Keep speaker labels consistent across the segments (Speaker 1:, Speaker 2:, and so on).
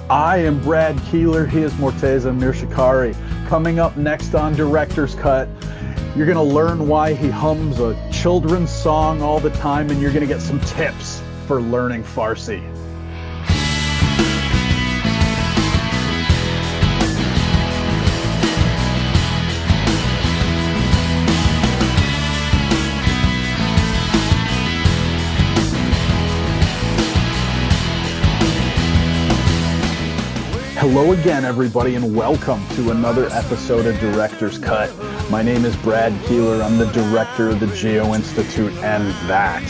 Speaker 1: I am Brad Keelor. He is Morteza Mirshekari. Coming up next on Director's Cut, you're going to learn why he hums a children's song all the time, and you're going to get some tips for learning Farsi. Hello again, everybody, and welcome to another episode of Director's Cut. My name is Brad Keelor. I'm the director of the Geo-Institute, and that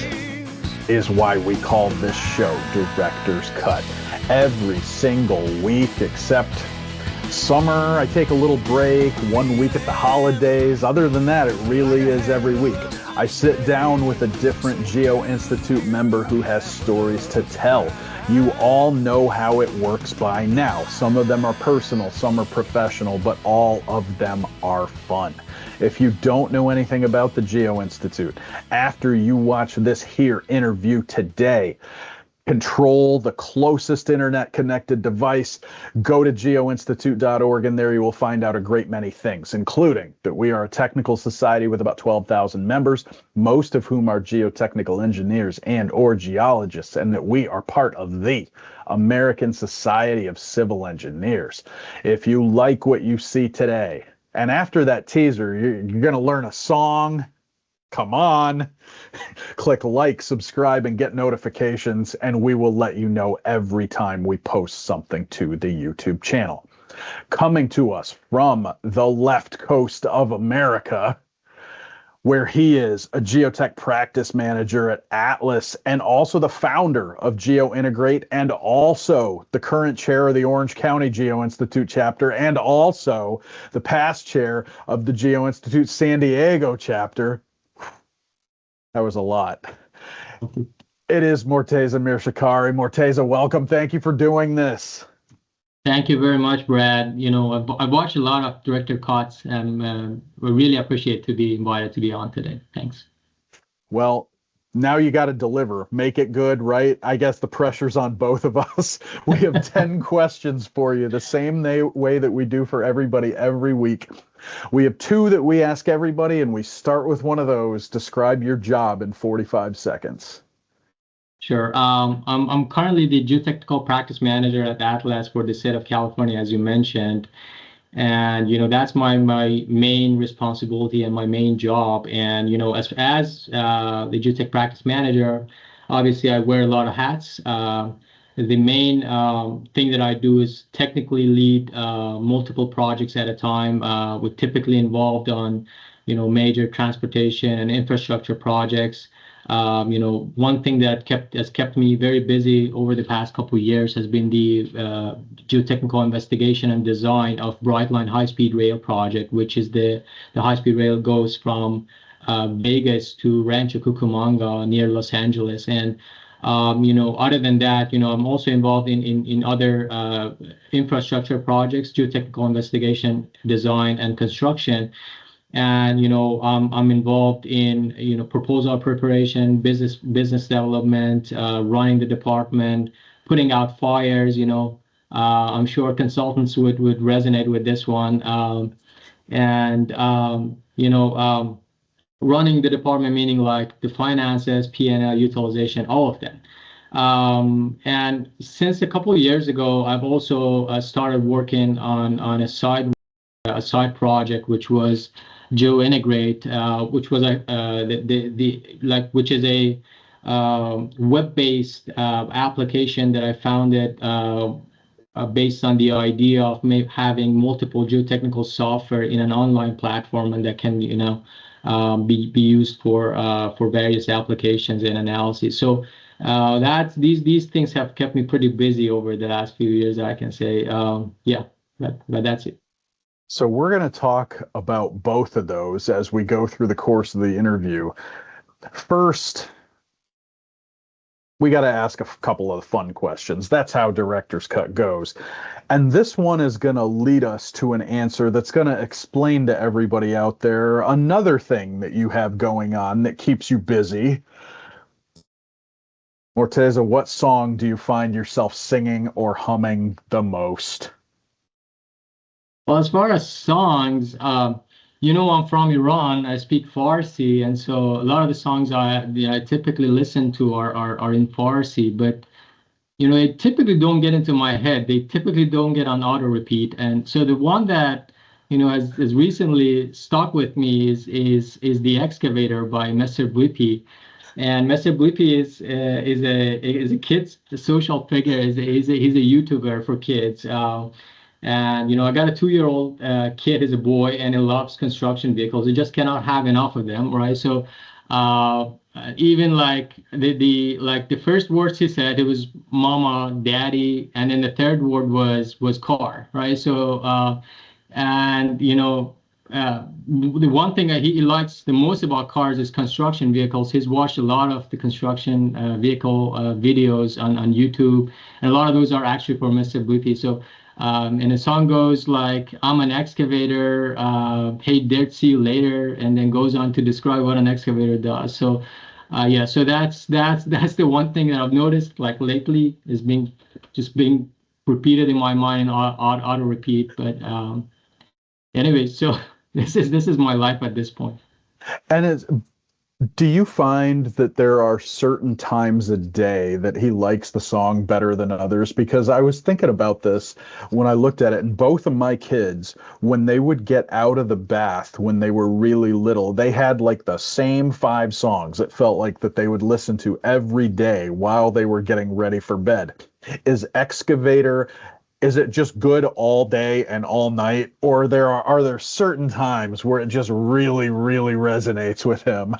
Speaker 1: is why we call this show Director's Cut. Every single week except summer, I take a little break, 1 week at the holidays. Other than that, it really is every week. I sit down with a different Geo-Institute member who has stories to tell. You all know how it works by now. Some of them are personal, some are professional, but all of them are fun. If you don't know anything about the Geo-Institute, after you watch this here interview today, control the closest internet-connected device, go to geoinstitute.org, and there you will find out a great many things, including that we are a technical society with about 12,000 members, most of whom are geotechnical engineers and or geologists, and that we are part of the American Society of Civil Engineers. If you like what you see today, and after that teaser, you're going to learn a song. Come on, click like, subscribe, and get notifications, and we will let you know every time we post something to the YouTube channel. Coming to us from the left coast of America, where he is a geotech practice manager at ASCE and also the founder of GeoIntegrate and also the current chair of the Orange County Geo-Institute chapter and also the past chair of the Geo-Institute San Diego chapter. That was a lot. It is Morteza Mirshekari. Morteza, welcome. Thank you for doing this.
Speaker 2: Thank you very much, Brad. You know, I've watched a lot of director cuts, and we really appreciate to be invited to be on today. Thanks.
Speaker 1: Well, now you got to deliver. Make it good, right? I guess the pressure's on both of us. We have 10 questions for you, the same way that we do for everybody every week. We have 2 that we ask everybody, and we start with one of those. Describe your job in 45 seconds.
Speaker 2: Sure. I'm currently the geotechnical practice manager at Atlas for the state of California, as you mentioned. And, you know, that's my main responsibility and my main job. And, you know, as the geotech practice manager, obviously I wear a lot of hats. The main thing that I do is technically lead multiple projects at a time. We're typically involved on, you know, major transportation and infrastructure projects. You know, one thing that has kept me very busy over the past couple of years has been the geotechnical investigation and design of Brightline high-speed rail project, which is the high-speed rail goes from Vegas to Rancho Cucamonga near Los Angeles. And you know, other than that, you know, I'm also involved in other infrastructure projects, geotechnical investigation, design, and construction. And, you know, I'm involved in, you know, proposal preparation, business development, running the department, putting out fires. You know, I'm sure consultants would resonate with this one. You know, running the department, meaning like the finances, P&L utilization, all of them. And since a couple of years ago, I've also started working on a side project, which was GeoIntegrate, which was which is a web-based application that I founded based on the idea of having multiple geotechnical software in an online platform, and that can, you know, be used for various applications and analysis. So these things have kept me pretty busy over the last few years, I can say. Yeah, but that's it.
Speaker 1: So we're going to talk about both of those as we go through the course of the interview. First, we got to ask a couple of fun questions. That's how Director's Cut goes. And this one is going to lead us to an answer that's going to explain to everybody out there another thing that you have going on that keeps you busy. Morteza, what song do you find yourself singing or humming the most?
Speaker 2: Well, as far as songs, I'm from Iran. I speak Farsi, and so a lot of the songs I typically listen to are in Farsi. But they typically don't get into my head. They typically don't get on auto repeat. And so the one that has recently stuck with me is The Excavator by Messer Blippi. And Messer Blippi is a kid's social figure. He's a YouTuber for kids. And I got a 2-year-old kid, is a boy, and he loves construction vehicles. He just cannot have enough of them, right? So even like the first words he said, it was mama, daddy, and then the third word was car, right? So and the one thing that he likes the most about cars is construction vehicles. He's watched a lot of the construction vehicle videos on YouTube, and a lot of those are actually for Mr. Blippi. So and the song goes like, I'm an excavator, hey, there, see you later, and then goes on to describe what an excavator does. So yeah, so that's the one thing that I've noticed like lately is being repeated in my mind in auto repeat. But anyway, so this is my life at this point.
Speaker 1: And do you find that there are certain times a day that he likes the song better than others? Because I was thinking about this when I looked at it, and both of my kids, when they would get out of the bath when they were really little, they had like the same 5 songs it felt like that they would listen to every day while they were getting ready for bed. Is Excavator, is it just good all day and all night, or are there certain times where it just really, really resonates with him?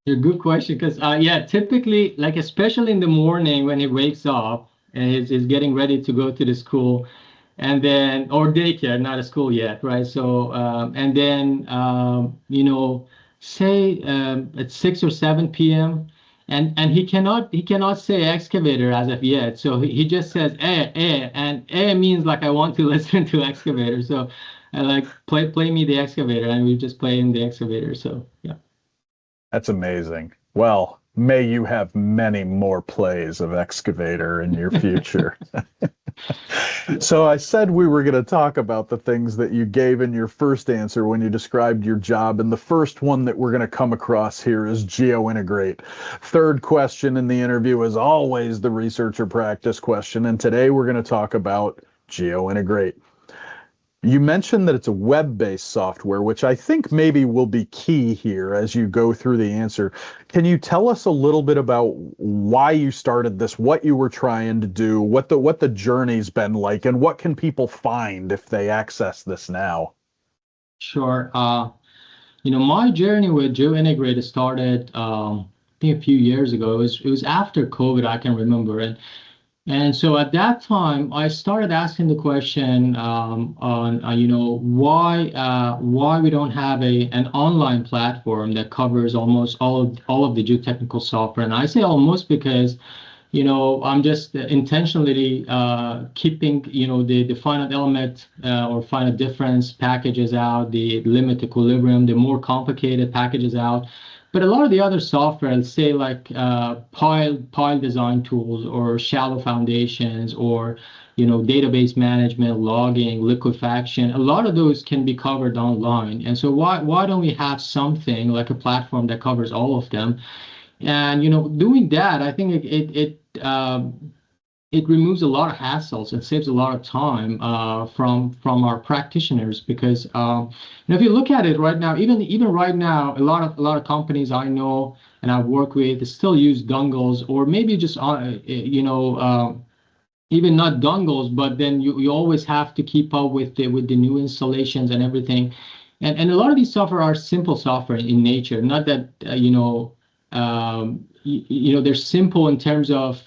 Speaker 2: A good question, because yeah, typically, like especially in the morning when he wakes up and is getting ready to go to the school, and then or daycare, not a school yet, right? So and then say at 6 or 7 p.m. and he cannot say excavator as of yet, so he just says and means like I want to listen to excavator. So I like play me the excavator, and we just play in the excavator. So yeah.
Speaker 1: That's amazing. Well, may you have many more plays of Excavator in your future. So I said we were going to talk about the things that you gave in your first answer when you described your job. And the first one that we're going to come across here is GeoIntegrate. Third question in the interview is always the researcher practice question. And today we're going to talk about GeoIntegrate. You mentioned that it's a web-based software, which I think maybe will be key here as you go through the answer. Can you tell us a little bit about why you started this, what you were trying to do, what the journey's been like, and what can people find if they access this now? Sure.
Speaker 2: My journey with GeoIntegrate started, I think a few years ago. It was after COVID, I can remember. And so at that time, I started asking the question on why we don't have an online platform that covers almost all of the geotechnical software. And I say almost because I'm just intentionally keeping the finite element or finite difference packages out, the limit equilibrium, the more complicated packages out. But a lot of the other software, let's say like pile design tools or shallow foundations or database management, logging, liquefaction, a lot of those can be covered online. And so why don't we have something like a platform that covers all of them? And doing that, I think it removes a lot of hassles and saves a lot of time from our practitioners, because if you look at it right now, even right now, a lot of companies I know and I work with still use dongles, or maybe just even not dongles, but then you always have to keep up with the new installations and everything. And a lot of these software are simple software in nature, not that they're simple in terms of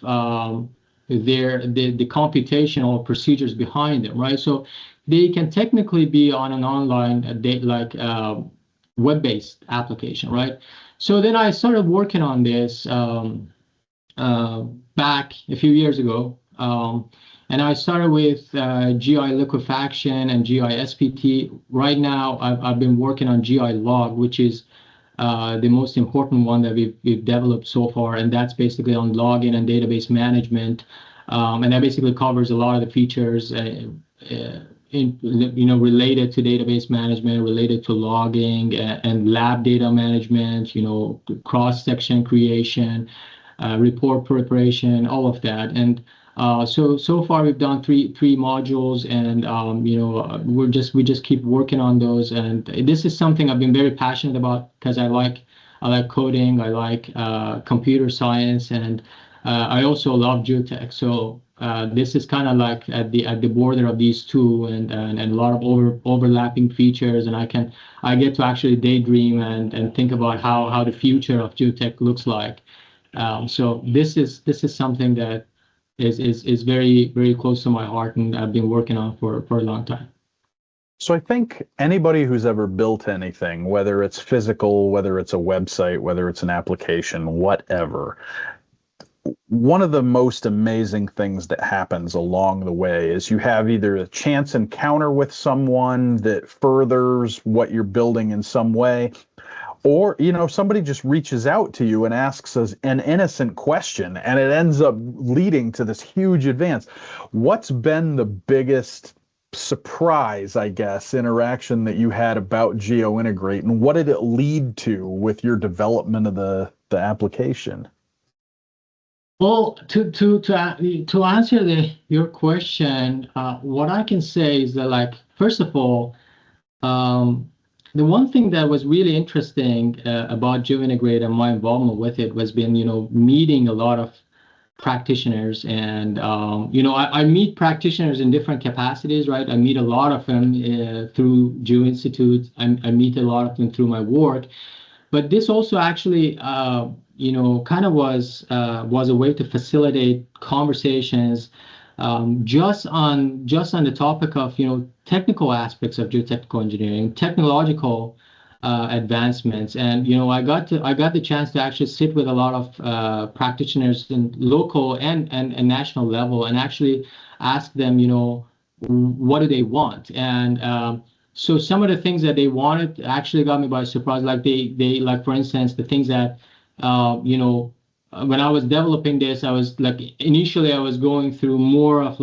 Speaker 2: the computational procedures behind them, right? So they can technically be on an online web-based application, right? So then I started working on this back a few years ago, and I started with GI liquefaction and GI SPT. Right now, I've been working on GI log, which is the most important one that we've developed so far, and that's basically on login and database management. And that basically covers a lot of the features related to database management, related to logging and lab data management, cross-section creation, report preparation, all of that. And so far we've done three modules, and we just keep working on those. And this is something I've been very passionate about because I like coding, I like computer science, and I also love geotech. So this is kind of like at the border of these two, and a lot of overlapping features, and I get to actually daydream and think about how the future of geotech looks like. So this is something that is very, very close to my heart, and I've been working on for a long time.
Speaker 1: So I think anybody who's ever built anything, whether it's physical, whether it's a website, whether it's an application, whatever, one of the most amazing things that happens along the way is you have either a chance encounter with someone that furthers what you're building in some way, or somebody just reaches out to you and asks us an innocent question, and it ends up leading to this huge advance. What's been the biggest surprise, I guess, interaction that you had about GeoIntegrate, and what did it lead to with your development of the application?
Speaker 2: Well, to answer your question, what I can say is that, first of all, the one thing that was really interesting about GeoIntegrate and my involvement with it was meeting a lot of practitioners, and I meet practitioners in different capacities, right? I meet a lot of them through Geo-Institute. I meet a lot of them through my work, but this also actually kind of was a way to facilitate conversations just on the topic of technical aspects of geotechnical engineering, technological advancements. And I got the chance to actually sit with a lot of practitioners in local and national level, and actually ask them what do they want. And so some of the things that they wanted actually got me by surprise. Like they for instance, the things that when I was developing this, I was initially I was going through more of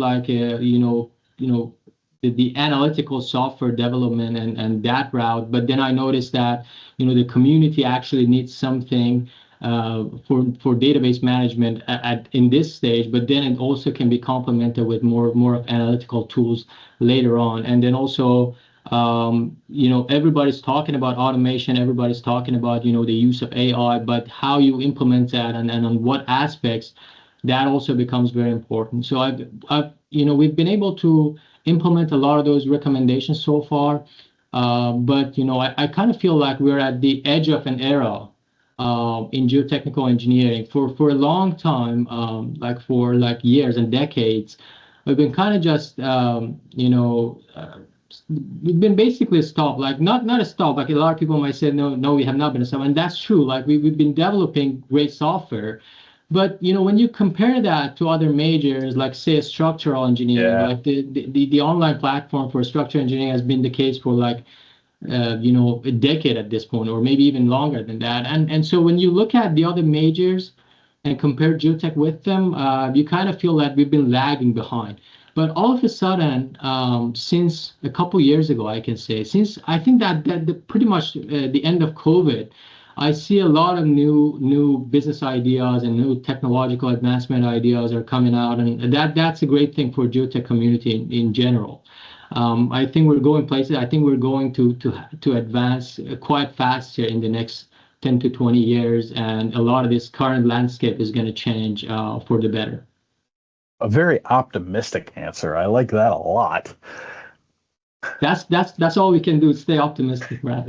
Speaker 2: the analytical software development and that route. But then I noticed that the community actually needs something for database management in this stage, but then it also can be complemented with more of analytical tools later on. And then also everybody's talking about automation, everybody's talking about the use of AI, but how you implement that and on what aspects, that also becomes very important. So we've been able to implement a lot of those recommendations so far, but I kind of feel like we're at the edge of an era in geotechnical engineering. For a long time, for years and decades, we've been kind of just we've been basically stopped, not a stop. A lot of people might say, no, we have not been a stop, and that's true. We've been developing great software, but when you compare that to other majors, like say structural engineering, the online platform for structural engineering has been the case for a decade at this point, or maybe even longer than that. And so when you look at the other majors and compare geotech with them, you kind of feel that we've been lagging behind. But all of a sudden, since a couple years ago, I can say, since I think that pretty much the end of COVID, I see a lot of new business ideas and new technological advancement ideas are coming out, and that's a great thing for geotech community in general. I think we're going places. I think we're going to advance quite fast here in the next 10 to 20 years, and a lot of this current landscape is going to change for the better.
Speaker 1: A very optimistic answer. I like that a lot.
Speaker 2: That's all we can do. Stay optimistic, Brad.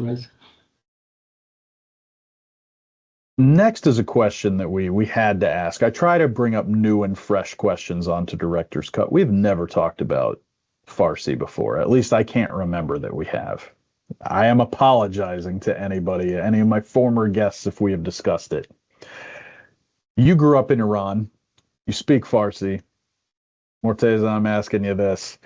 Speaker 1: Next is a question that we had to ask. I try to bring up new and fresh questions onto Director's Cut. We've never talked about Farsi before. At least I can't remember that we have. I am apologizing to anybody, any of my former guests, if we have discussed it. You grew up in Iran. You speak Farsi. Morteza, I'm asking you this.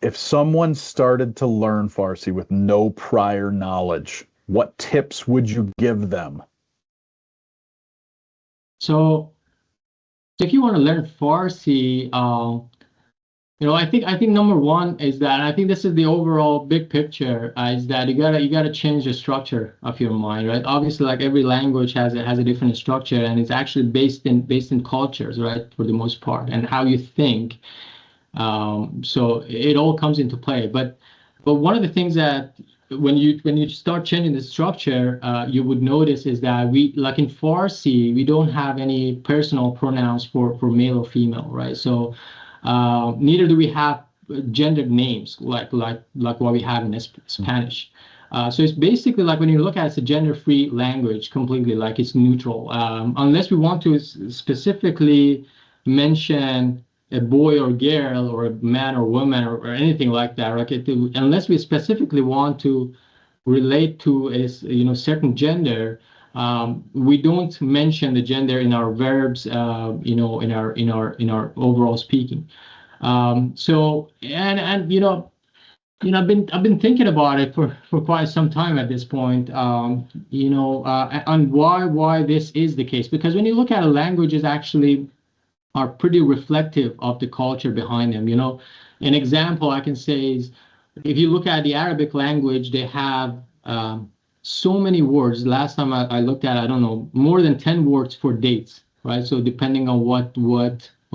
Speaker 1: If someone started to learn Farsi with no prior knowledge, what tips would you give them?
Speaker 2: So if you want to learn Farsi, I think number one is that, and I think this is the overall big picture, is that you gotta change the structure of your mind, right? Obviously, like every language has a different structure, and it's actually based in cultures, right, for the most part, and how you think. So it all comes into play. But one of the things that when you start changing the structure, you would notice is that we, like in Farsi, we don't have any personal pronouns for male or female, right? So neither do we have gendered names like what we have in Spanish. So it's basically like when you look at it, it's a gender-free language completely, like it's neutral. Unless we want to specifically mention a boy or girl or a man or woman or anything like that, right? Unless we specifically want to relate to a certain gender, we don't mention the gender in our verbs, in our overall speaking. So I've been thinking about it for quite some time at this point, on why this is the case. Because when you look at a languages actually are pretty reflective of the culture behind them. An example I can say is if you look at the Arabic language, they have so many words. Last time I looked at, I don't know, more than 10 words for dates, right? So depending on what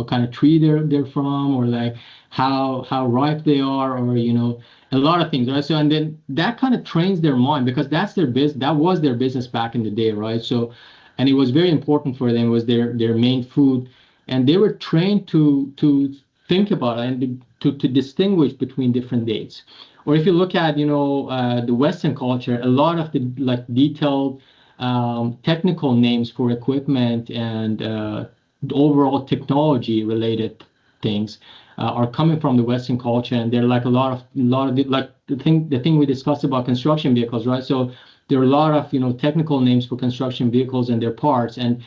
Speaker 2: kind of tree they're from, or like how ripe they are, or a lot of things, right? So and then that kind of trains their mind, because that's their business. That was their business back in the day, right? So, and it was very important for them. It was their main food. And they were trained to think about it and to distinguish between different dates. Or if you look at the Western culture, a lot of the like detailed technical names for equipment and overall technology related things are coming from the Western culture, and they're like a lot of like the thing we discussed about construction vehicles, right? So there are a lot of technical names for construction vehicles and their parts, and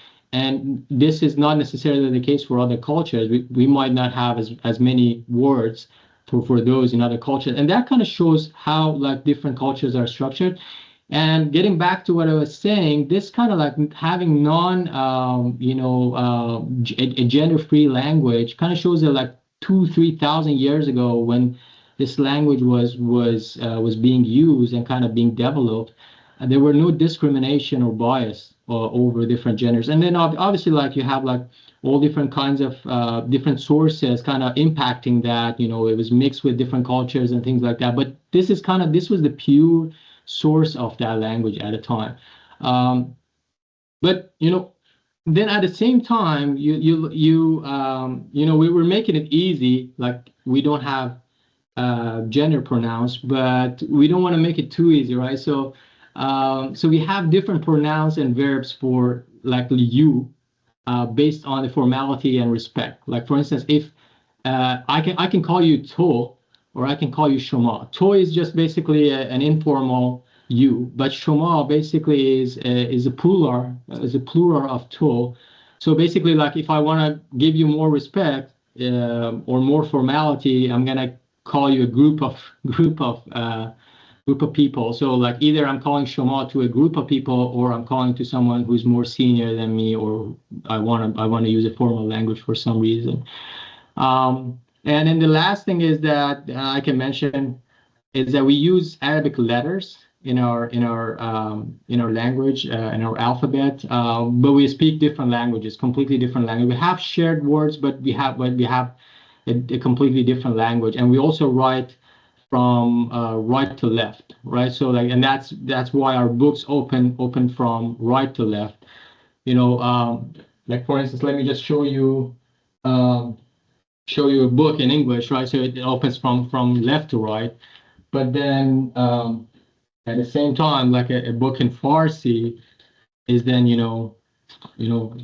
Speaker 2: this is not necessarily the case for other cultures. We might not have as many words for those in other cultures. And that kind of shows how like different cultures are structured. And getting back to what I was saying, this kind of like having a gender-free language kind of shows that like 2,000-3,000 years ago, when this language was being used and kind of being developed, there were no discrimination or bias over different genders. And then obviously like you have like all different kinds of different sources kind of impacting that, it was mixed with different cultures and things like that. But this was the pure source of that language at a time. But then at the same time, we were making it easy, like we don't have gender pronouns, but we don't want to make it too easy, right? So we have different pronouns and verbs for like you, based on the formality and respect. Like for instance, if I can call you to, or I can call you shoma. To is just basically an informal you, but shoma basically is a plural of to. So basically, like if I want to give you more respect or more formality, I'm gonna call you a group of people. So like either I'm calling shoma to a group of people, or I'm calling to someone who's more senior than me, or I want to use a formal language for some reason. And then the last thing is that I can mention is that we use Arabic letters in our language, in our alphabet, but we speak different languages, completely different language. We have shared words, but we have a completely different language, and we also write from right to left, right? So like, and that's why our books open from right to left. Like for instance, let me just show you a book in English, right? So it opens from left to right, but then at the same time, like a book in Farsi is then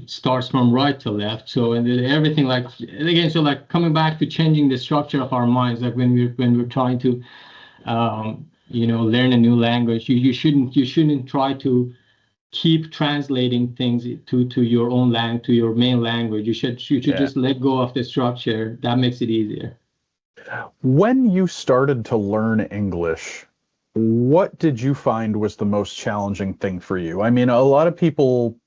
Speaker 2: starts from right to left. So and everything, like again, so like coming back to changing the structure of our minds, like when we're trying to learn a new language, you shouldn't try to keep translating things to your own to your main language. You should just let go of the structure. That makes it easier.
Speaker 1: When you started to learn English, What did you find was the most challenging thing for you? I mean, a lot of people,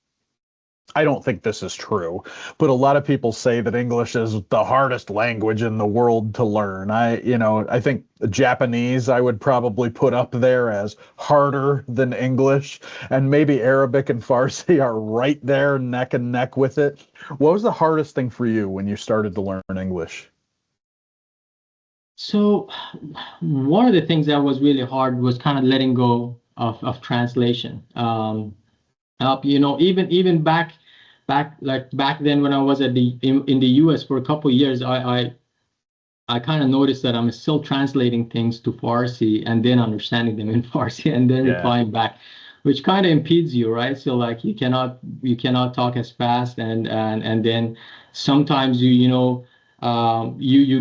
Speaker 1: I don't think this is true, but a lot of people say that English is the hardest language in the world to learn. I think Japanese I would probably put up there as harder than English, and maybe Arabic and Farsi are right there neck and neck with it. What was the hardest thing for you when you started to learn English?
Speaker 2: So one of the things that was really hard was kind of letting go of translation. Even back then when I was in the US for a couple of years, I kind of noticed that I'm still translating things to Farsi and then understanding them in Farsi and then replying back, which kind of impedes you, right? So like you cannot talk as fast, and then sometimes you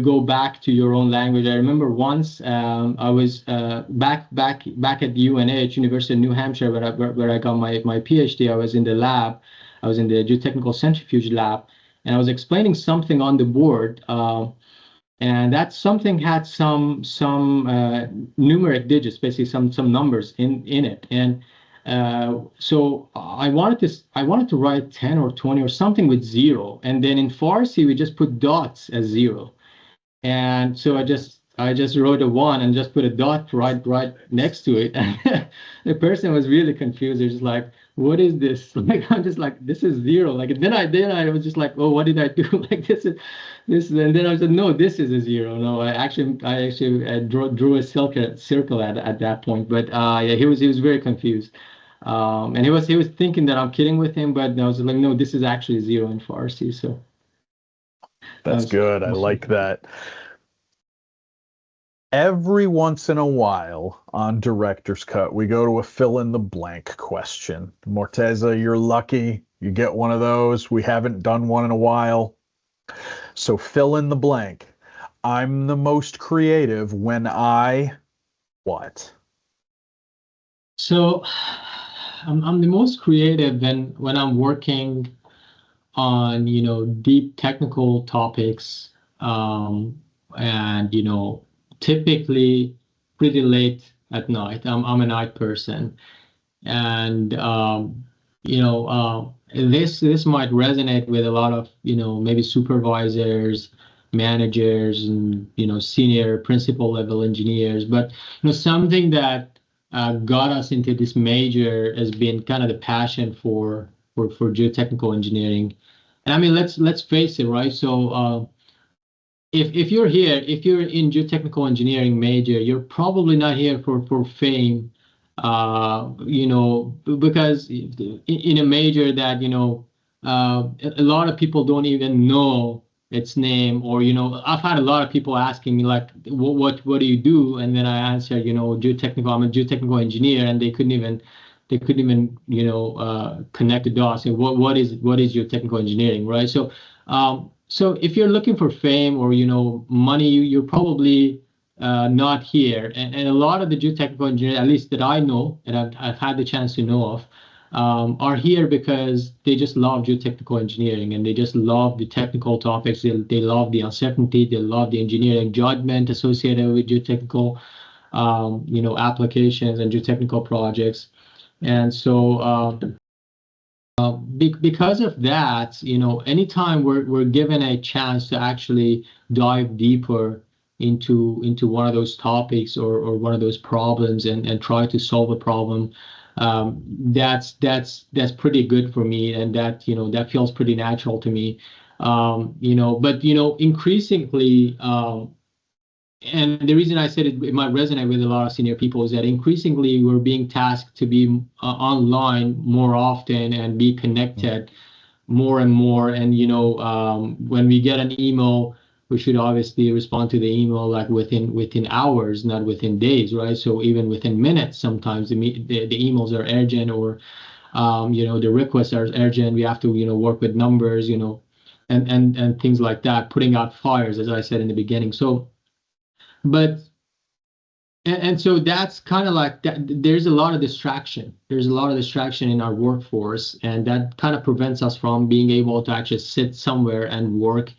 Speaker 2: go back to your own language. I remember once I was back at the UNH, University of New Hampshire, where I got my PhD. I was in the lab. I was in the geotechnical centrifuge lab, and I was explaining something on the board, and that something had some numeric digits, basically some numbers in it, and so I wanted to write 10 or 20 or something with zero, and then in Farsi we just put dots as zero, and so I just wrote a one and just put a dot right next to it, and the person was really confused. They're just like, "What is this?" Like I'm just like, "This is zero." Like then I was just like, "Oh, what did I do?" Like this, and then I said, "No, this is a zero." No, I actually drew a circle at that point, but yeah, he was very confused. And he was thinking that I'm kidding with him, but I was like, no, this is actually zero in Farsi. So
Speaker 1: That's good. I like that. Every once in a while on Director's Cut, we go to a fill in the blank question. Morteza, you're lucky. You get one of those. We haven't done one in a while. So fill in the blank. I'm the most creative when what?
Speaker 2: So I'm the most creative when I'm working on deep technical topics, and typically pretty late at night. I'm a night person, and this might resonate with a lot of maybe supervisors, managers, and senior principal level engineers. But something that got us into this major has been kind of the passion for geotechnical engineering. And I mean, let's face it, right? So if you're here, if you're in geotechnical engineering major, you're probably not here for fame, because in a major that a lot of people don't even know its name, or I've had a lot of people asking me like, what do you do? And then I answer, geotechnical. I'm a geotechnical engineer, and they couldn't even connect the dots. And what is geotechnical engineering, right? So so if you're looking for fame or money, you're probably not here. And a lot of the geotechnical engineers, at least that I know and I've had the chance to know of, are here because they just love geotechnical engineering, and they just love the technical topics. They love the uncertainty. They love the engineering judgment associated with geotechnical applications and geotechnical projects. And so because of that, anytime we're given a chance to actually dive deeper into one of those topics or one of those problems and try to solve a problem, that's pretty good for me, and that feels pretty natural to me. But increasingly, and the reason I said it might resonate with a lot of senior people is that increasingly we're being tasked to be online more often and be connected more and more. And when we get an email, we should obviously respond to the email like within hours, not within days, right? So even within minutes, sometimes the emails are urgent, or the requests are urgent. We have to work with numbers, and things like that, putting out fires, as I said in the beginning. So but and so that's kind of like that. There's a lot of distraction. There's a lot of distraction in our workforce, and that kind of prevents us from being able to actually sit somewhere and work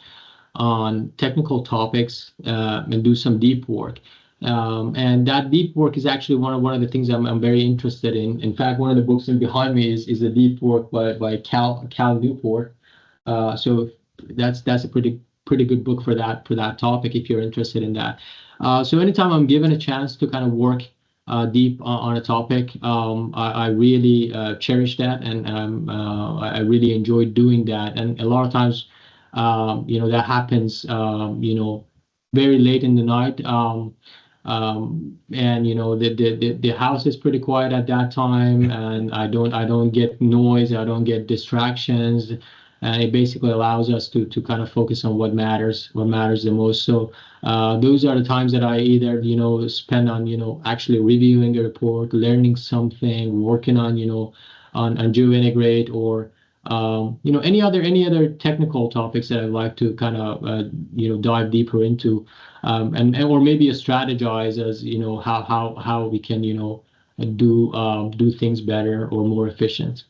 Speaker 2: on technical topics and do some deep work. And that deep work is actually one of the things I'm very interested in. In fact, one of the books behind me is the deep work by Cal Newport. So that's a pretty good book for that topic if you're interested in that. So anytime I'm given a chance to kind of work deep on a topic, I really cherish that, and I really enjoy doing that. And a lot of times, that happens, very late in the night. And the house is pretty quiet at that time, and I don't get noise, I don't get distractions, and it basically allows us to kind of focus on what matters the most. So those are the times that I either spend on actually reviewing a report, learning something, working on on GeoIntegrate, or any other technical topics that I'd like to kind of dive deeper into, and or maybe strategize as how we can do things better or more efficient.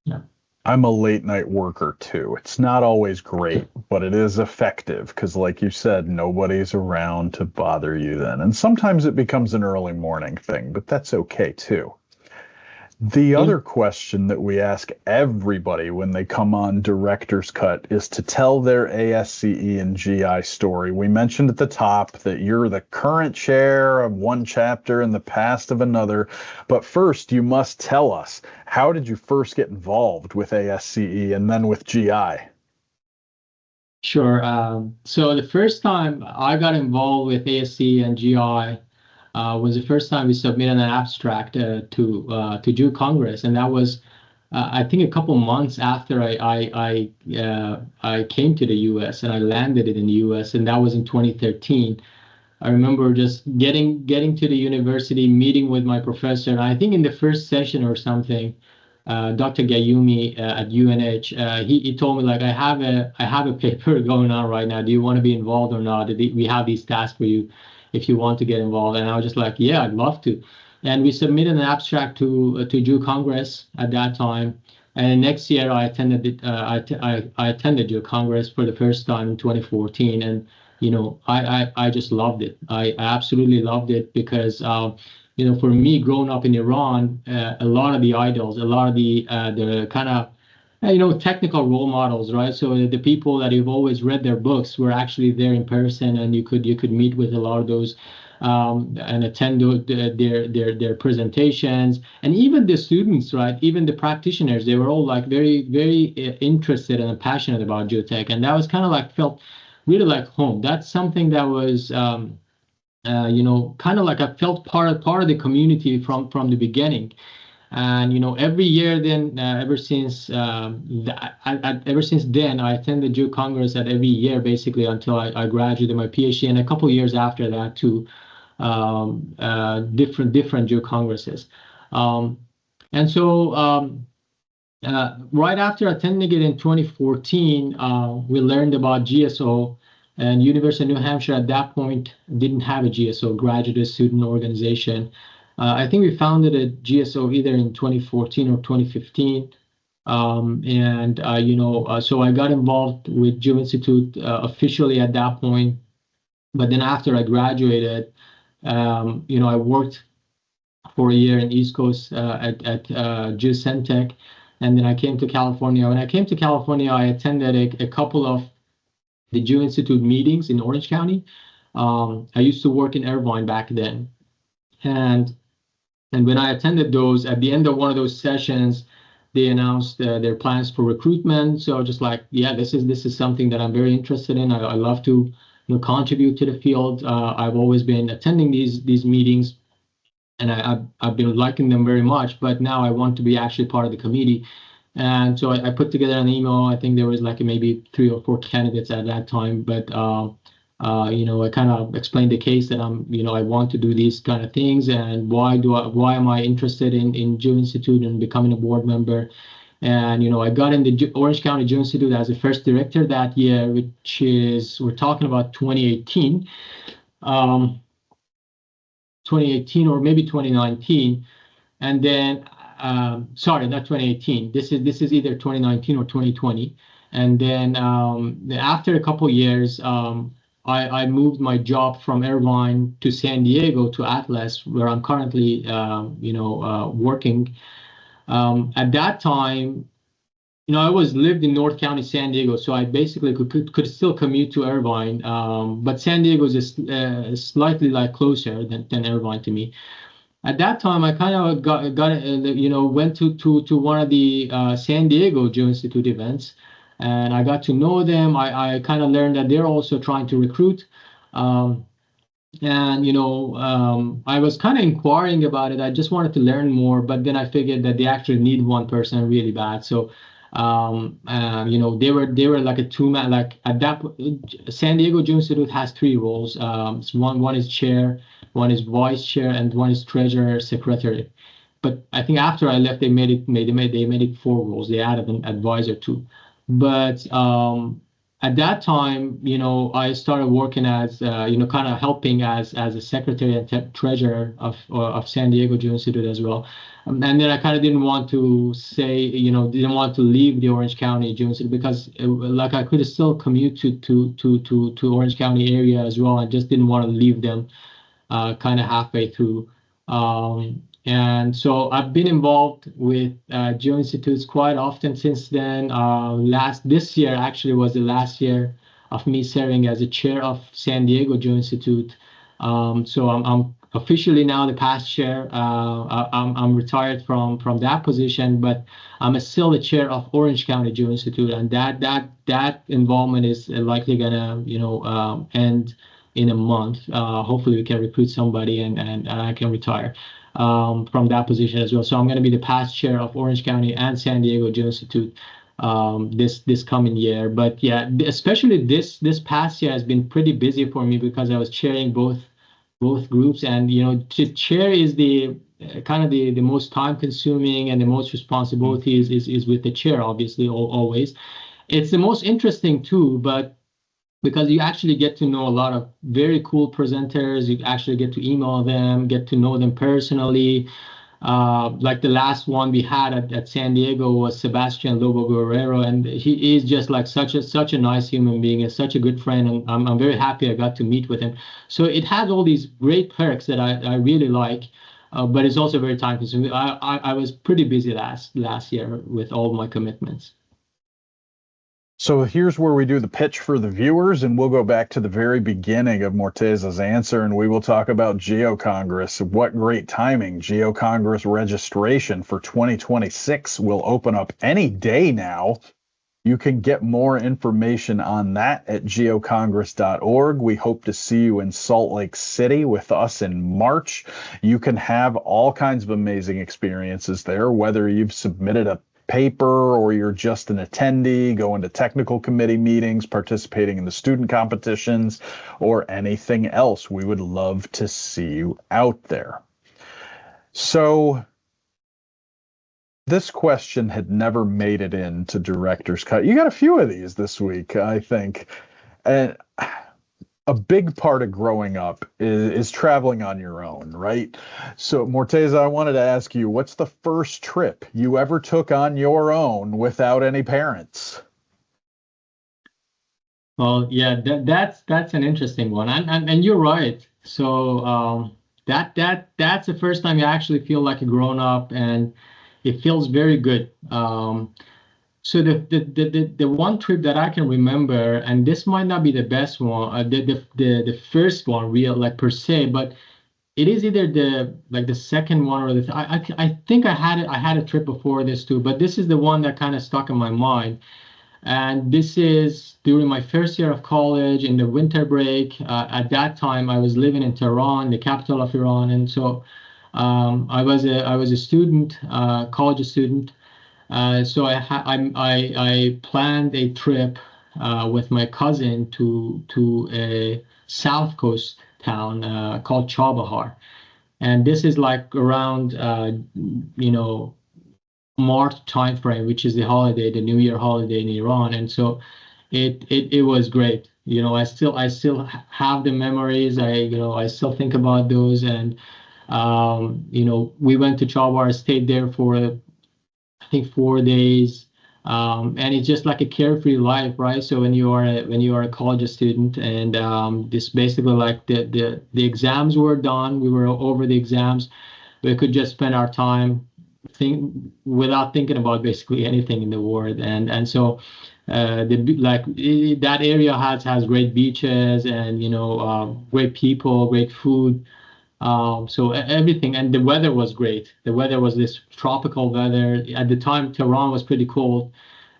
Speaker 2: Yeah.
Speaker 1: I'm a late night worker too. It's not always great, but it is effective because, like you said, nobody's around to bother you then. And sometimes it becomes an early morning thing, but that's okay too. The other question that we ask everybody when they come on Director's Cut is to tell their ASCE and GI story. We mentioned at the top that you're the current chair of one chapter and the past of another. But first, you must tell us, how did you first get involved with ASCE and then with GI?
Speaker 2: Sure. So the first time I got involved with ASCE and GI was the first time we submitted an abstract to GeoCongress, and that was I think a couple months after I came to the U.S. and I landed in the U.S. and that was in 2013. I remember just getting to the university, meeting with my professor, and I think in the first session or something, Dr. Gayumi at UNH, he told me, like, I have a paper going on right now. Do you want to be involved or not? We have these tasks for you if you want to get involved. And I was just like, yeah, I'd love to. And we submitted an abstract to GeoCongress at that time. And next year I attended I attended GeoCongress for the first time in 2014. And I just loved it. I absolutely loved it because for me, growing up in Iran, a lot of the idols, a lot of the kind of technical role models, right? So the people that you've always read their books were actually there in person, and you could meet with a lot of those and attend their presentations, and even the students, right? Even the practitioners, they were all like very, very interested and passionate about geotech, and that was kind of like felt really like home. That's something that was kind of like I felt part of the community from the beginning. And every year then, ever since then, I attended GeoCongress at every year basically until I graduated my PhD, and a couple of years after that too, different GeoCongresses. And so right after attending it in 2014, we learned about GSO, and University of New Hampshire at that point didn't have a GSO, graduate student organization. I think we founded a GSO either in 2014 or 2015. So I got involved with Geo-Institute officially at that point. But then after I graduated, I worked for a year in East Coast at GeoCentech, and then I came to California. When I came to California, I attended a couple of the Geo-Institute meetings in Orange County. I used to work in Irvine back then. And when I attended those, at the end of one of those sessions, they announced their plans for recruitment. So just like, yeah, this is something that I'm very interested in. I love to contribute to the field. I've always been attending these meetings, and I've been liking them very much. But now I want to be actually part of the committee. And so I put together an email. I think there was like maybe 3 or 4 candidates at that time, but I kind of explained the case that I want to do these kind of things, and why am I interested in Geo-Institute and becoming a board member. And I got in the Orange County Geo-Institute as the first director that year, which is, we're talking about 2018, 2018 or maybe 2019, and then sorry, not 2018. This is either 2019 or 2020, and then after a couple of years. I moved my job from Irvine to San Diego to Atlas, where I'm currently, working. At that time, I lived in North County, San Diego, so I basically could still commute to Irvine. But San Diego is slightly like closer than Irvine to me. At that time, I kind of went to one of the San Diego Geo-Institute events, and I got to know them. I kind of learned that they're also trying to recruit. Um, I was kind of inquiring about it. I just wanted to learn more, but then I figured that they actually need one person really bad. So, they were like a two-man. Like at that, San Diego Geo Institute has three roles. So one is chair, one is vice chair, and one is treasurer secretary. But I think after I left, they made it four roles. They added an advisor too. But at that time, I started working as, kind of helping as a secretary and treasurer of San Diego Geo Institute as well. And then I kind of didn't want to didn't want to leave the Orange County Geo Institute because like I could still commute to Orange County area as well. I just didn't want to leave them kind of halfway through. And so I've been involved with Geo-Institutes quite often since then. This year actually was the last year of me serving as a chair of San Diego Geo-Institute. So I'm officially now the past chair. I'm retired from that position, but I'm still the chair of Orange County Geo-Institute, and that involvement is likely gonna end in a month. Hopefully we can recruit somebody and I can retire from that position as well. So I'm going to be the past chair of Orange County and San Diego Geo-Institute this coming year. But yeah, especially this past year has been pretty busy for me because I was chairing both groups, and to chair is the kind of the most time consuming, and the most responsibility is with the chair, obviously, always. It's the most interesting too, but because you actually get to know a lot of very cool presenters. You actually get to email them, get to know them personally. Like the last one we had at San Diego was Sebastian Lobo Guerrero, and he is just like such a nice human being and such a good friend, and I'm very happy I got to meet with him. So it has all these great perks that I really like, but it's also very time consuming. I was pretty busy last year with all my commitments.
Speaker 1: So here's where we do the pitch for the viewers, and we'll go back to the very beginning of Morteza's answer, and we will talk about GeoCongress. What great timing. GeoCongress registration for 2026 will open up any day now. You can get more information on that at geocongress.org. We hope to see you in Salt Lake City with us in March. You can have all kinds of amazing experiences there, whether you've submitted a paper or you're just an attendee, going to technical committee meetings, participating in the student competitions, or anything else. We would love to see you out there. So this question had never made it into Director's Cut. You got a few of these this week, I think. And a big part of growing up is traveling on your own, right? So, Morteza, I wanted to ask you, what's the first trip you ever took on your own without any parents?
Speaker 2: Well, yeah, that's an interesting one, and you're right. So that's the first time you actually feel like a grown up, and it feels very good. So the one trip that I can remember, and this might not be the best one, the first one real like per se, but it is either the second one or I think I had a trip before this too, but this is the one that kind of stuck in my mind. And this is during my first year of college in the winter break. At that time, I was living in Tehran, the capital of Iran, and so I was a student, college student. So I planned a trip with my cousin to a South Coast town called Chabahar, and this is like around March timeframe, which is the holiday, the New Year holiday in Iran, and so it was great. I still have the memories. I still think about those, and we went to Chabahar, stayed there for I think 4 days. And it's just like a carefree life, right? So when you are a college student, and this basically like the exams were done, we were over the exams, we could just spend our time without thinking about basically anything in the world, and so that area has great beaches, and great people, great food. So everything, and the weather was great. The weather was this tropical weather. At the time, Tehran was pretty cold,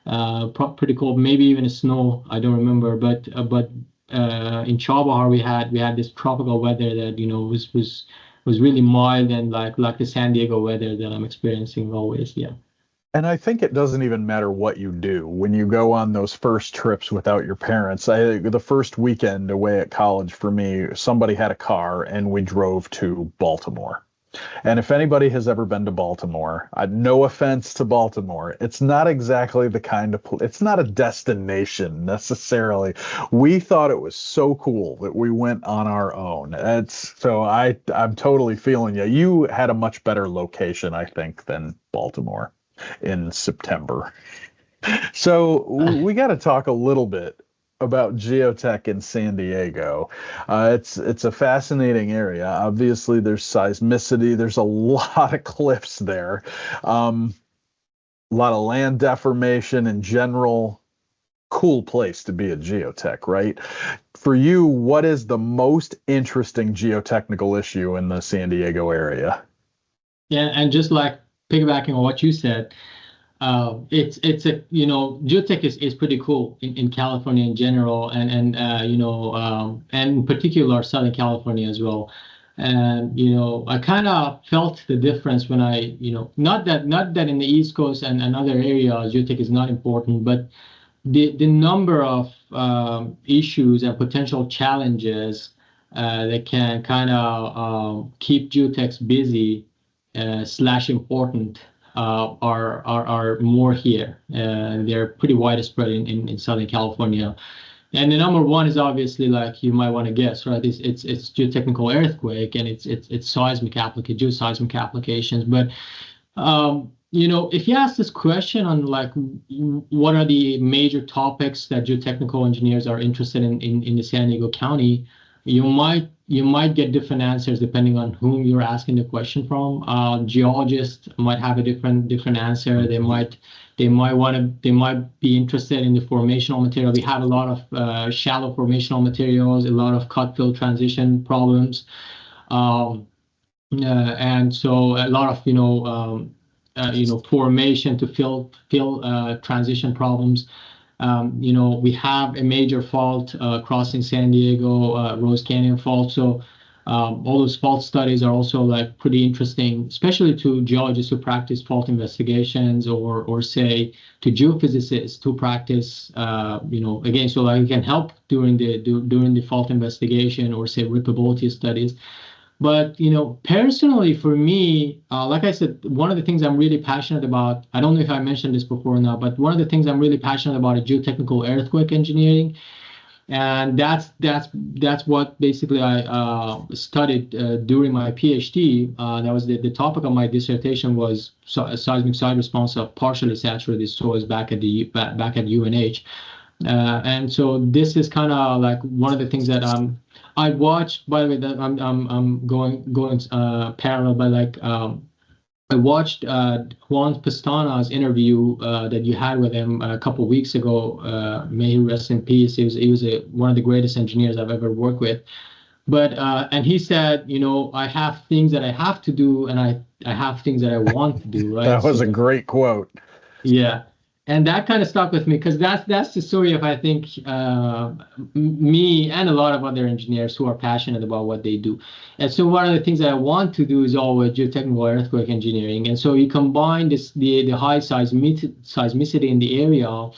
Speaker 2: pretty cold, maybe even snow. I don't remember, but in Chabahar we had this tropical weather that was really mild, and like the San Diego weather that I'm experiencing always. Yeah.
Speaker 1: And I think it doesn't even matter what you do when you go on those first trips without your parents. The first weekend away at college for me, somebody had a car and we drove to Baltimore. And if anybody has ever been to Baltimore, no offense to Baltimore, it's not exactly the kind of it's not a destination necessarily. We thought it was so cool that we went on our own. I'm totally feeling you. You had a much better location, I think, than Baltimore in September. So we got to talk a little bit about geotech in San Diego. It's a fascinating area. Obviously, there's seismicity. There's a lot of cliffs there, a lot of land deformation in general. Cool place to be a geotech, right? For you, what is the most interesting geotechnical issue in the San Diego area?
Speaker 2: Yeah, and just like piggybacking on what you said, it's a geotech is pretty cool in California in general, and in particular Southern California as well. And I kind of felt the difference when I not that in the East Coast and other areas geotech is not important, but the number of issues and potential challenges that can kind of keep geotechs busy / important are more here. They're pretty widespread in Southern California. And the number one is obviously, like you might want to guess, right? It's geotechnical earthquake, and it's geoseismic applications. But if you ask this question on like what are the major topics that geotechnical engineers are interested in the San Diego County, you might get different answers depending on whom you're asking the question from. Geologists might have a different answer. They might be interested in the formational material. We have a lot of shallow formational materials, a lot of cut-fill transition problems, and so a lot of formation to fill transition problems. We have a major fault crossing San Diego, Rose Canyon Fault. So all those fault studies are also like pretty interesting, especially to geologists who practice fault investigations, or say to geophysicists who practice, again, so like you can help during the fault investigation, or say rippability studies. But personally for me, like I said, one of the things I'm really passionate about, I don't know if I mentioned this before or not, but one of the things I'm really passionate about is geotechnical earthquake engineering, and that's what basically I studied during my PhD. That was the topic of my dissertation was seismic side response of partially saturated soils back at UNH. And so this is kind of like one of the things that I watched. By the way, that I'm going parallel, but like I watched Juan Pestana's interview that you had with him a couple of weeks ago. May he rest in peace. He was one of the greatest engineers I've ever worked with. But and he said, I have things that I have to do, and I have things that I want to do. Right.
Speaker 1: That was a great quote.
Speaker 2: Yeah. And that kind of stuck with me, because that's the story of, I think, me and a lot of other engineers who are passionate about what they do. And so one of the things that I want to do is always geotechnical earthquake engineering. And so you combine the high seismicity in the area,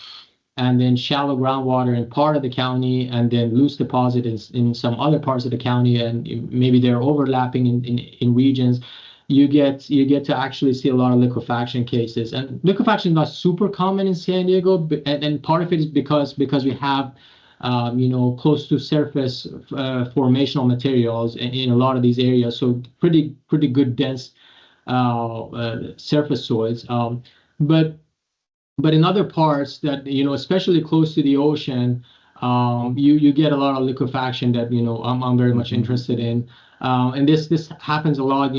Speaker 2: and then shallow groundwater in part of the county, and then loose deposit in some other parts of the county, and maybe they're overlapping in regions. You get to actually see a lot of liquefaction cases, and liquefaction is not super common in San Diego, and part of it is because we have close to surface formational materials in a lot of these areas, so pretty good dense surface soils. But But in other parts that, especially close to the ocean, you get a lot of liquefaction that, I'm very much interested in. And this happens a lot,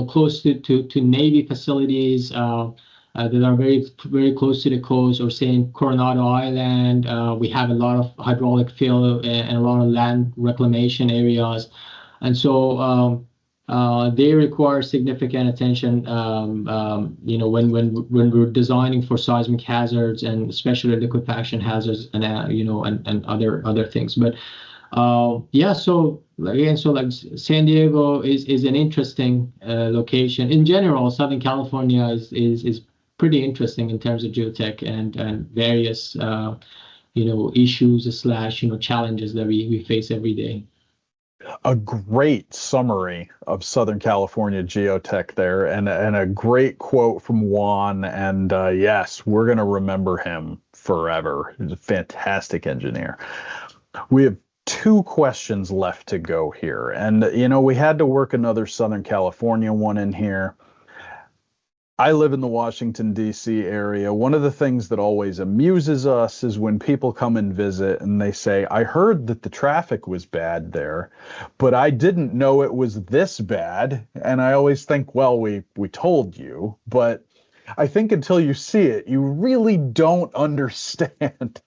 Speaker 2: close to Navy facilities that are very, very close to the coast, or say in Coronado Island. We have a lot of hydraulic fill and a lot of land reclamation areas. And so they require significant attention, when we're designing for seismic hazards, and especially liquefaction hazards, and and other things. But yeah, so again, so like San Diego is an interesting location. In general, Southern California is pretty interesting in terms of geotech and various issues slash challenges that we face every day.
Speaker 1: A great summary of Southern California geotech there, and a great quote from Juan. And yes, we're going to remember him forever. He's a fantastic engineer. We have 2 questions left to go here. And, we had to work another Southern California one in here. I live in the Washington, D.C. area. One of the things that always amuses us is when people come and visit and they say, I heard that the traffic was bad there, but I didn't know it was this bad. And I always think, well, we told you, but I think until you see it, you really don't understand.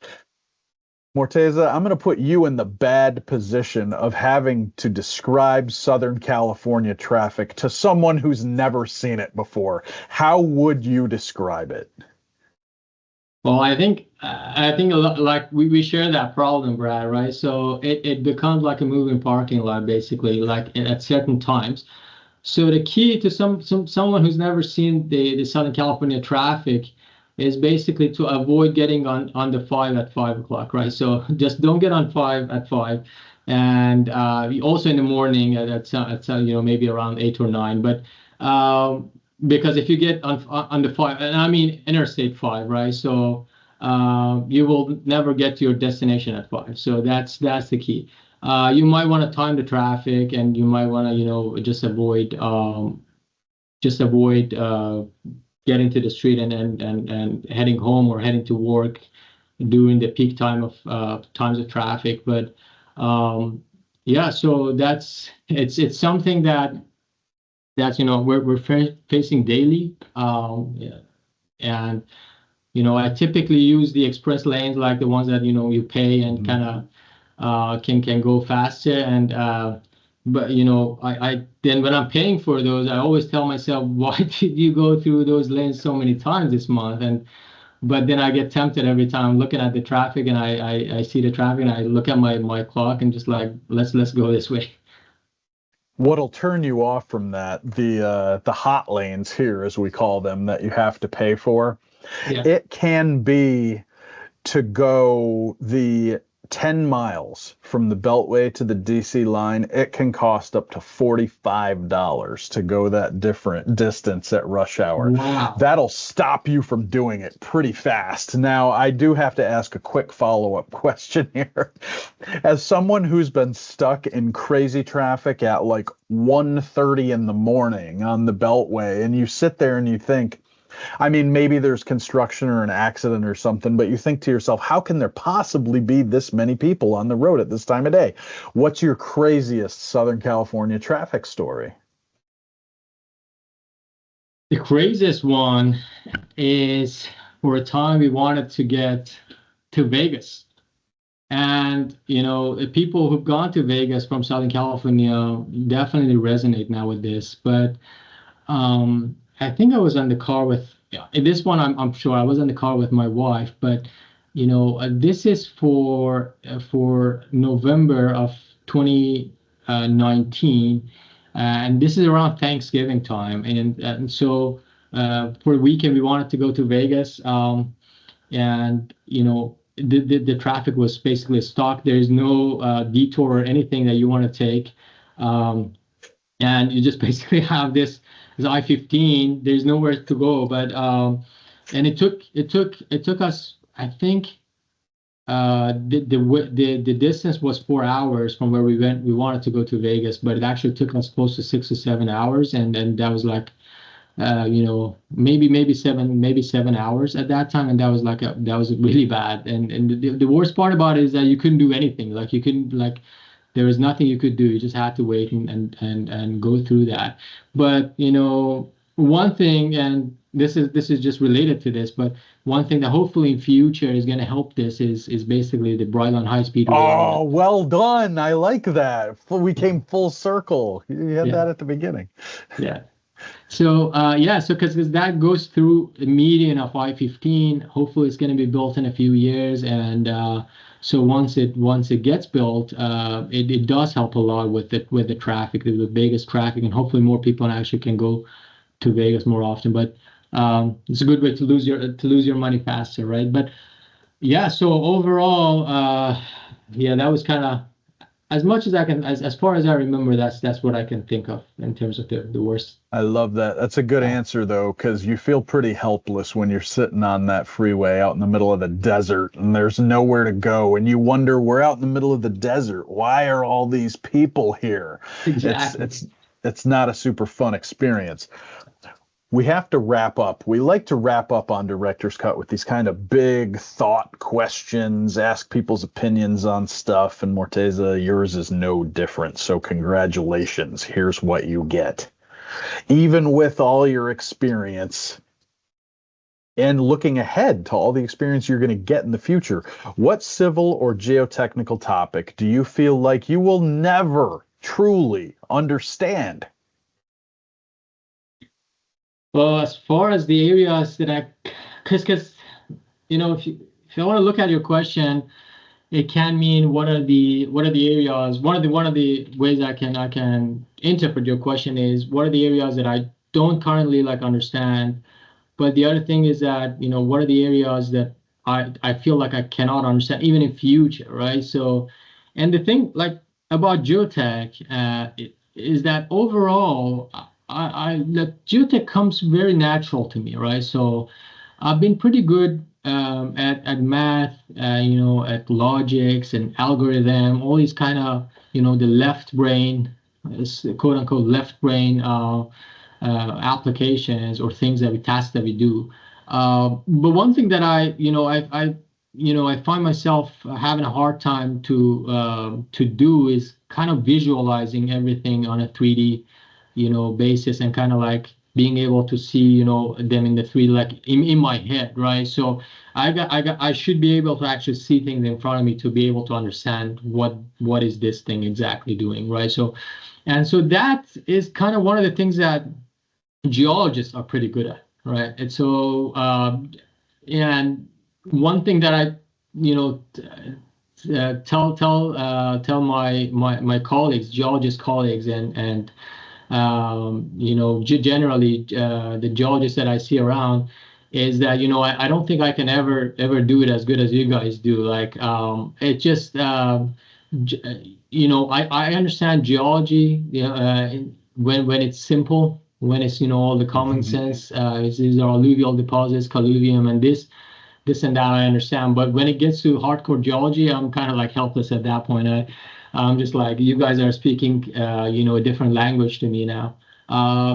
Speaker 1: Morteza, I'm going to put you in the bad position of having to describe Southern California traffic to someone who's never seen it before. How would you describe it?
Speaker 2: Well, I think a lot, like we share that problem, Brad, right? So it becomes like a moving parking lot, basically, like at certain times. So the key to someone who's never seen the Southern California traffic is basically to avoid getting on the 5 at 5 o'clock, right? So just don't get on 5 at 5, and also in the morning at maybe around 8 or 9. But because if you get on the 5, and I mean Interstate 5, right? So you will never get to your destination at 5. So that's the key. You might want to time the traffic, and you might want to just avoid getting to the street and heading home or heading to work during the peak times of traffic. But yeah, so it's something that's we're facing daily. And I typically use the express lanes, like the ones that you pay and kind of can go faster. And but I then when I'm paying for those, I always tell myself, why did you go through those lanes so many times this month? But then I get tempted every time looking at the traffic, and I see the traffic, and I look at my clock and just like, let's go this way.
Speaker 1: What'll turn you off from that, the hot lanes here, as we call them, that you have to pay for,
Speaker 2: Yeah.
Speaker 1: It can be to go the 10 miles from the Beltway to the DC line. It can cost up to $45 to go that different distance at rush hour.
Speaker 2: Wow.
Speaker 1: That'll stop you from doing it pretty fast. Now, I do have to ask a quick follow-up question here. As someone who's been stuck in crazy traffic at like 1:30 in the morning on the Beltway, and you sit there and you think, I mean, maybe there's construction or an accident or something, but you think to yourself, how can there possibly be this many people on the road at this time of day? What's your craziest Southern California traffic story?
Speaker 2: The craziest one is, for a time, we wanted to get to Vegas. And, the people who've gone to Vegas from Southern California definitely resonate now with this. But I think I was on the car with, in this one, I'm sure I was in the car with my wife, but, this is for November of 2019, and this is around Thanksgiving time. And so for the weekend, we wanted to go to Vegas, and, the traffic was basically stuck. There's no detour or anything that you want to take. And you just basically have this I-15. There's nowhere to go, but and it took us, I think, the distance was 4 hours from where we went. We wanted to go to Vegas, but it actually took us close to 6 or 7 hours, and that was like maybe 7 hours at that time, and that was really bad. And the worst part about it is that you couldn't do anything. Like you couldn't like there was nothing you could do. You just had to wait and go through that. But one thing, and this is just related to this, but one thing that hopefully in future is going to help this is basically the Brightline high speed rail.
Speaker 1: Oh, well done. I like that. We came full circle. You had that at the beginning.
Speaker 2: Yeah. So so because that goes through the median of I-15. Hopefully it's going to be built in a few years, and so once it gets built, it does help a lot with the traffic, the Vegas traffic, and hopefully more people actually can go to Vegas more often. But it's a good way to lose your money faster, right? But yeah, so overall, that was kind of as much as I can, as far as I remember, that's what I can think of in terms of the worst.
Speaker 1: I love that. That's a good answer, though, because you feel pretty helpless when you're sitting on that freeway out in the middle of the desert and there's nowhere to go. And you wonder, we're out in the middle of the desert. Why are all these people here?
Speaker 2: Exactly.
Speaker 1: It's not a super fun experience. We have to wrap up. We like to wrap up on Director's Cut with these kind of big thought questions, ask people's opinions on stuff. And Morteza, yours is no different. So congratulations. Here's what you get. Even with all your experience and looking ahead to all the experience you're going to get in the future, what civil or geotechnical topic do you feel like you will never truly understand?
Speaker 2: Well, as far as the areas that because if you want to look at your question, it can mean what are the areas. One of the ways I can interpret your question is what are the areas that I don't currently understand, but the other thing is that what are the areas that I feel like I cannot understand even in future, right? So, and the thing about geotech is that overall. Geotech comes very natural to me, right? So I've been pretty good at math, at logics and algorithm, all these kind of, the left brain, quote unquote, left brain applications or tasks that we do. But one thing that I find myself having a hard time to do is kind of visualizing everything on a 3D basis and kind of being able to see them in the 3D in my head, right? So I should be able to actually see things in front of me to be able to understand what is this thing exactly doing, right? So that is kind of one of the things that geologists are pretty good at, right? And so and one thing that I tell my colleagues, geologist colleagues, and generally the geologists that I see around is that I don't think I can ever do it as good as you guys do. It just I understand geology when it's simple, when it's all the common sense. These are alluvial deposits, colluvium, and this and that I understand. But when it gets to hardcore geology, I'm kind of helpless at that point. I'm just you guys are speaking, a different language to me now.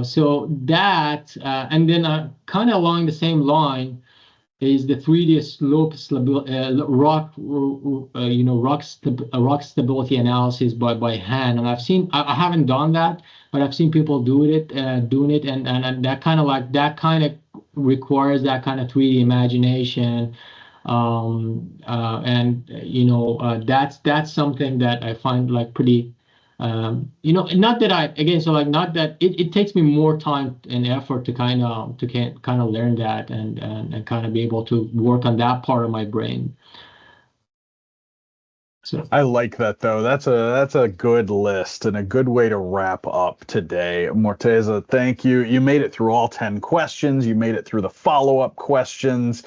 Speaker 2: So that, and then kind of along the same line is the 3D slope rock stability analysis by hand. And I haven't done that, but I've seen people doing it, and that kind of requires that kind of 3D imagination. That's something that I find pretty, not that it takes me more time and effort to kind of learn that and kind of be able to work on that part of my brain. So
Speaker 1: I like that, though. That's a good list and a good way to wrap up today. Morteza, thank you. You made it through all 10 questions. You made it through the follow-up questions.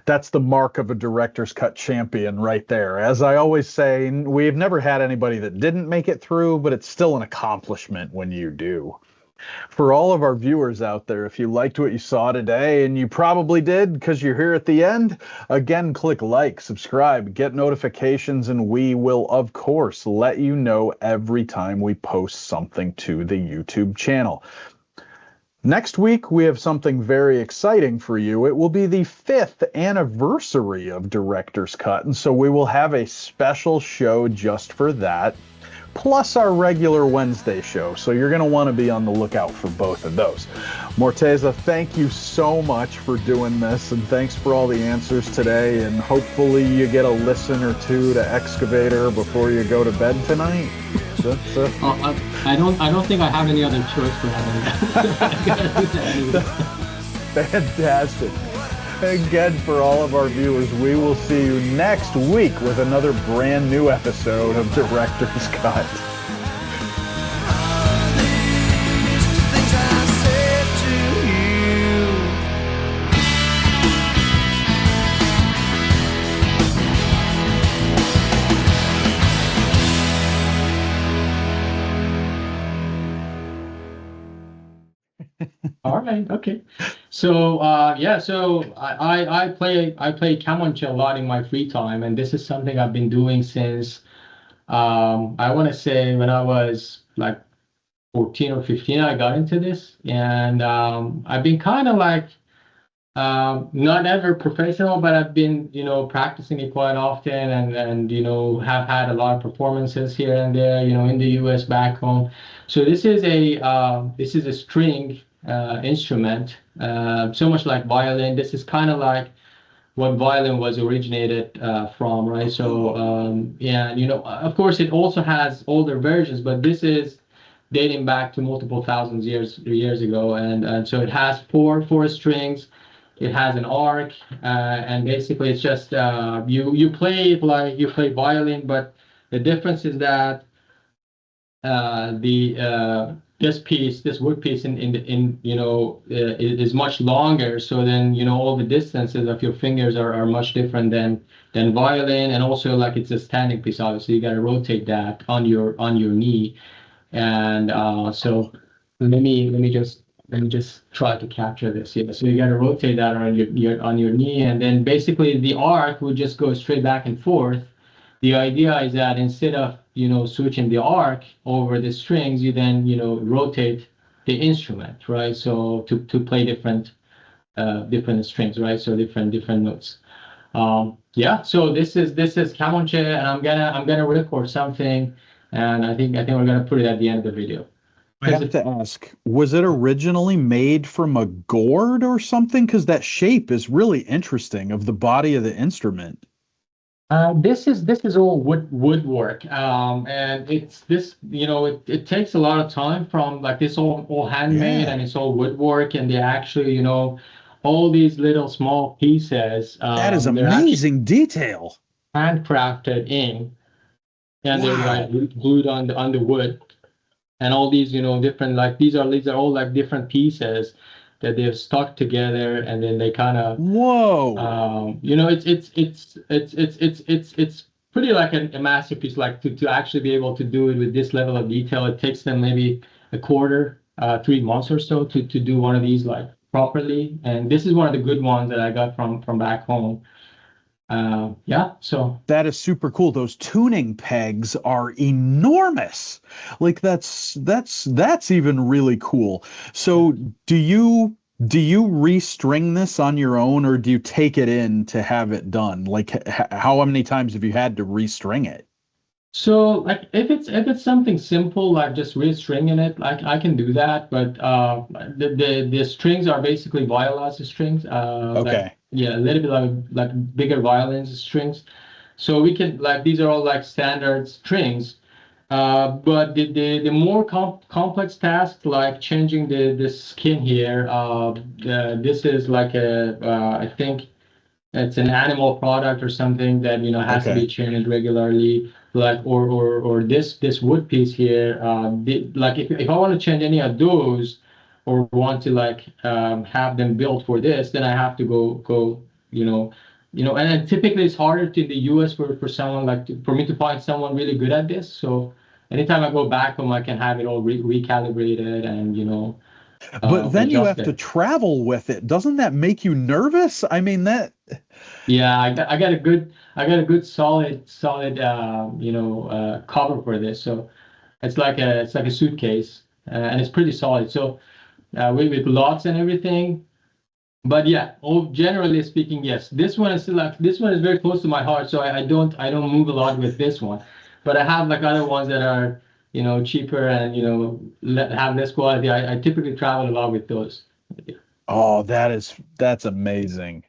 Speaker 1: That's the mark of a Director's Cut champion right there. As I always say, we've never had anybody that didn't make it through, but it's still an accomplishment when you do. For all of our viewers out there, if you liked what you saw today, and you probably did because you're here at the end, again, click like, subscribe, get notifications, and we will, of course, let you know every time we post something to the YouTube channel. Next week, we have something very exciting for you. It will be the 5th anniversary of Director's Cut, and so we will have a special show just for that, plus our regular Wednesday show. So you're going to want to be on the lookout for both of those. Morteza, thank you so much for doing this, and thanks for all the answers today, and hopefully you get a listen or two to Excavator before you go to bed tonight.
Speaker 2: I don't think I have any other choice for that.
Speaker 1: Fantastic. Again, for all of our viewers, we will see you next week with another brand new episode of Director's Cut.
Speaker 2: All right. Okay. So so I play kamancheh a lot in my free time, and this is something I've been doing since I want to say when I was like 14 or 15. I got into this, and I've been kind of like not ever professional, but I've been practicing it quite often, and have had a lot of performances here and there, in the U.S. back home. So this is a string instrument, so much like violin. This is kind of like what violin was originated from, right? So of course it also has older versions, but this is dating back to multiple thousands years ago, and so it has four strings. It has an arc, and basically it's just you play it like you play violin, but the difference is that this wood piece is much longer. So then all the distances of your fingers are much different than violin, and also like it's a standing piece. Obviously, you got to rotate that on your knee, and so let me just try to capture this. Yeah, so you got to rotate that on your knee, and then basically the arc would just go straight back and forth. The idea is that instead of switching the arc over the strings, you then rotate the instrument, right? So to play different strings, right? So different notes. So this is kamancheh, and I'm gonna record something, and I think we're gonna put it at the end of the video.
Speaker 1: I have to ask, was it originally made from a gourd or something? Because that shape is really interesting of the body of the instrument.
Speaker 2: This is all woodwork, and it takes a lot of time from like this all handmade, and it's all woodwork, and they actually all these little small pieces.
Speaker 1: That is amazing detail.
Speaker 2: Handcrafted in, and they're like glued on the wood, and all these different, like these are all like different pieces that they've stuck together, and then they kind of it's pretty like a masterpiece. Like to actually be able to do it with this level of detail, it takes them maybe a quarter, 3 months or so to do one of these like properly. And this is one of the good ones that I got from back home. So
Speaker 1: that is super cool. Those tuning pegs are enormous. Like that's even really cool. So do you restring this on your own, or do you take it in to have it done? Like how many times have you had to restring it?
Speaker 2: So like if it's something simple like just restringing it, like I can do that, but the strings are basically viola strings.
Speaker 1: Okay.
Speaker 2: A little bit like bigger violins strings. So we can like these are all like standard strings. But the more complex task, like changing the skin here, this is like I think it's an animal product or something that has to be changed regularly. Like or this wood piece here, like if I want to change any of those, or want to like have them built for this, then I have to go and then typically it's harder in the US for someone like for me to find someone really good at this. So anytime I go back home, I can have it all recalibrated and
Speaker 1: but then you have to travel with it. Doesn't that make you nervous? I mean that.
Speaker 2: Yeah, I got a good solid cover for this. So it's like a suitcase, and it's pretty solid. So with locks and everything. But yeah, generally speaking, yes. This one is very close to my heart, so I don't move a lot with this one. But I have like other ones that are cheaper and have less quality. I typically travel a lot with those.
Speaker 1: Oh, that's amazing.